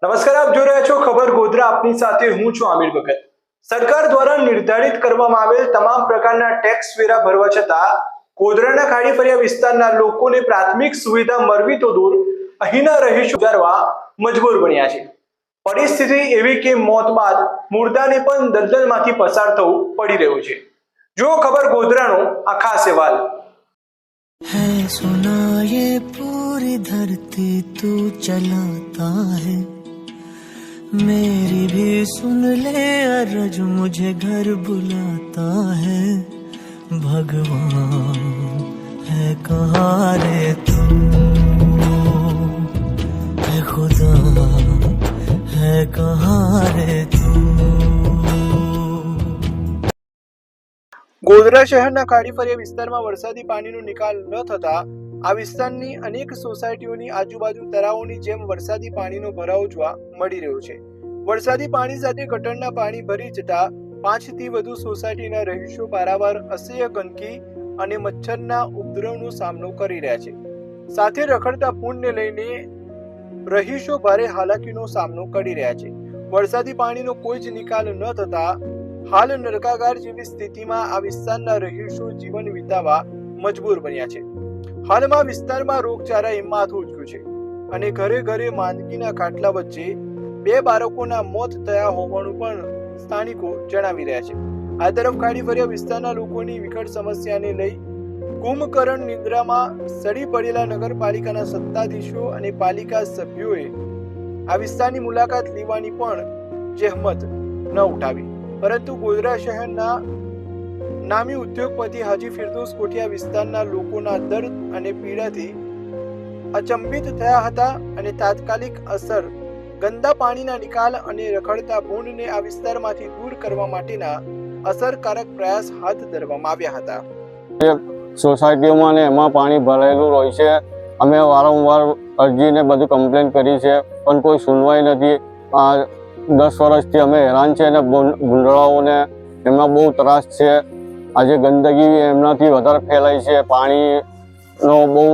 નમસ્કાર, આપ જોઈ રહ્યા છો ખબર ગોધરા. આપની સાથે હું છું આમિર ભગત. સરકાર દ્વારા નિર્ધારિત કરવામાં આવેલ તમામ પ્રકારના ટેક્સ વેરા ભરવા છતાં ગોધરાના ખાડી ફળિયા વિસ્તારના લોકોને પ્રાથમિક સુવિધા મળવી તો દૂર અહીંના રહીશો ગુજારવા મજબૂર બન્યા છે. પરિસ્થિતિ એવી કે મોત બાદ મુર્દાને પણ દલદલમાંથી પસાર થવું પડી રહ્યું છે. જો ખબર ગોધરાનો આ ખાસ અહેવાલ. है सुना ये पूरी धरती तू चलाता है, मेरी भी सुन ले अरज मुझे घर बुलाता है. भगवान है कहाँ रे तू, है खुदा है कहाँ रे तू. ગોધરા શહેરના ખાડી ફળિયા વિસ્તારમાં વરસાદી પાણીનો નિકાલ ન થતા આ વિસ્તારની અનેક સોસાયટીઓની આજુબાજુ તળાવોની જેમ વરસાદી પાણીનો ભરાવો જોવા મળી રહ્યો છે. વરસાદી પાણી સાથે ગટરના પાણી ભરી જતા 5 થી વધુ સોસાયટીના રહીશો પારાવાર અસહ્ય ગંદકી અને મચ્છરના ઉપદ્રવનો સામનો કરી રહ્યા છે. સાથે રખડતા પૂરને લઈને રહીશો ભારે હાલાકીનો સામનો કરી રહ્યા છે. વરસાદી પાણીનો કોઈ જ નિકાલ ન થતા હાલ નરકાગાર જેવી સ્થિતિમાં આ વિસ્તારના રહીશો જીવન વિતાવવા મજબૂર બન્યા છે. હાલમાં વિસ્તારમાં રોગચાળાએ માથું ઉચક્યું છે અને ઘરે ઘરે માંદગીના ખાટલા વચ્ચે 2 બાળકોના મોત થયા હોવાનું પણ સ્થાનિકો જણાવી રહ્યા છે. આ તરફ ખાડી ફળિયા વિસ્તારના લોકોની વિકટ સમસ્યાને લઈ કુંભકરણ નિંદ્રામાં સડી પડેલા નગરપાલિકાના સત્તાધીશો અને પાલિકા સભ્યોએ આ વિસ્તારની મુલાકાત લેવાની પણ જહેમત ન ઉઠાવી. પરંતુ ગોધરા શહેરના નામી ઉદ્યોગપતિ હાજી ફિરદોસ કોઠિયા વિસ્તારના લોકોના દર્દ અને પીડાથી અચંબિત થયા હતા અને તાત્કાલિક અસર ગંદા પાણીના નિકાલ અને રખડતા ભૂંડને આ વિસ્તારમાંથી દૂર કરવા માટેના અસરકારક પ્રયાસ હાથ ધરવામાં આવ્યા હતા. સોસાયટીઓમાં ને એમાં પાણી ભરાયેલું હોય છે. અમે વારંવાર અરજીને બધું કમ્પ્લેન કરી છે પણ કોઈ સુનવાઈ નથી. 10 વર્ષથી અમે હેરાન છે અને ભૂંડળાઓને એમના બહુ ત્રાસ છે. આજે ગંદકી એમનાથી વધારે ફેલાય છે, પાણીનો બહુ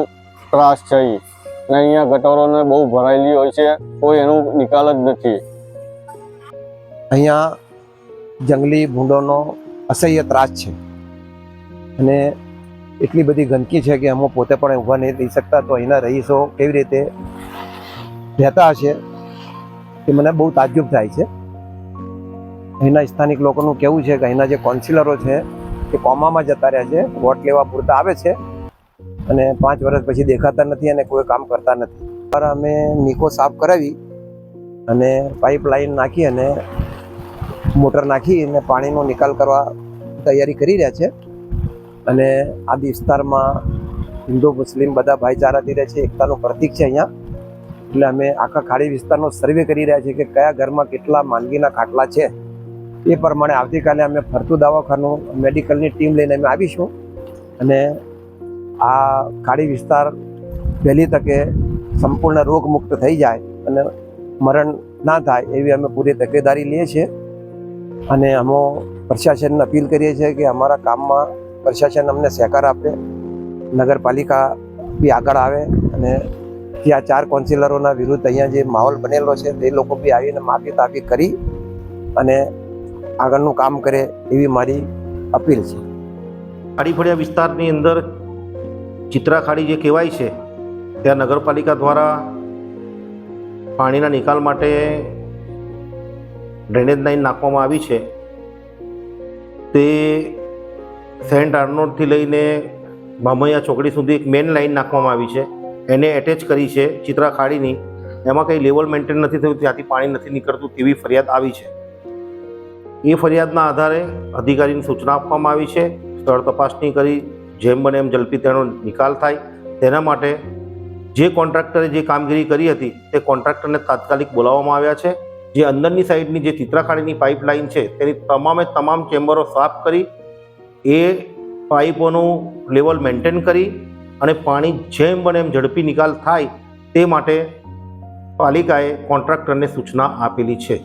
ત્રાસ છે અને અહીંયા ગટરોને બહુ ભરાયેલી હોય છે, કોઈ એનો નિકાલ જ નથી. અહીંયા જંગલી ભૂંડોનો અસહ્ય ત્રાસ છે અને એટલી બધી ગંદકી છે કે અમે પોતે પણ ઊભા નહીં રહી શકતા. તો અહીંના રહીશો કેવી રીતે રહેતા હશે એ મને બહુ તાજ્જુબ થાય છે. અહીંના સ્થાનિક લોકોનું કહેવું છે કે અહીંના જે કાઉન્સિલરો છે એ કોમામાં જતા રહ્યા છે, વોટ લેવા પૂરતા આવે છે અને 5 વર્ષ પછી દેખાતા નથી અને કોઈ કામ કરતા નથી. પણ અમે નિકો સાફ કરાવી અને પાઇપલાઇન નાખી અને મોટર નાખી અને પાણીનો નિકાલ કરવા તૈયારી કરી રહ્યા છે. અને આ વિસ્તારમાં હિન્દુ મુસ્લિમ બધા ભાઈચારાથી રહે છે, એકતાનું પ્રતીક છે અહીંયા. એટલે અમે આખા ખાડી વિસ્તારનો સર્વે કરી રહ્યા છીએ કે કયા ઘરમાં કેટલા માંદગીના ખાટલા છે. એ પ્રમાણે આવતીકાલે અમે ફરતું દવાખાનું મેડિકલની ટીમ લઈને અમે આવીશું અને આ ખાડી વિસ્તાર વહેલી તકે સંપૂર્ણ રોગમુક્ત થઈ જાય અને મરણ ના થાય એવી અમે પૂરી તકેદારી લઈએ છીએ. અને અમે પ્રશાસનને અપીલ કરીએ છીએ કે અમારા કામમાં પ્રશાસન અમને સહકાર આપે, નગરપાલિકા બી આગળ આવે અને ત્યાં 4 કાઉન્સિલરોના વિરુદ્ધ અહીંયા જે માહોલ બનેલો છે તે લોકો બી આવીને માફી તાફી કરી અને આગળનું કામ કરે એવી મારી અપીલ છે. ખાડી ફળિયા વિસ્તારની અંદર ચિત્રા ખાડી જે કહેવાય છે ત્યાં નગરપાલિકા દ્વારા પાણીના નિકાલ માટે ડ્રેનેજ લાઈન નાખવામાં આવી છે. તે સેન્ટ આર્નોલ્ડથી લઈને બામૈયા ચોકડી સુધી એક મેઇન લાઈન નાખવામાં આવી છે. એને એટેચ કરી છે ચિત્રા ખાડીની. એમાં કંઈ લેવલ મેન્ટેન નથી થયું, ત્યાંથી પાણી નથી નીકળતું તેવી ફરિયાદ આવી છે. એ ફરિયાદના આધારે અધિકારીની સૂચના આપવામાં આવી છે. સ્થળ તપાસણી કરી જેમ બને એમ ઝડપી તેનો નિકાલ થાય તેના માટે જે કોન્ટ્રાક્ટરે જે કામગીરી કરી હતી તે કોન્ટ્રાક્ટરને તાત્કાલિક બોલાવવામાં આવ્યા છે. જે અંદરની સાઈડની જે ચિત્રા ખાડીની પાઇપલાઇન છે તેની તમામ ચેમ્બરો સાફ કરી એ પાઇપોનું લેવલ મેન્ટેન કરી અને પાણી જેમ બને એમ ઝડપી નિકાલ થાય તે માટે પાલિકાએ કોન્ટ્રાક્ટરને સૂચના આપેલી છે.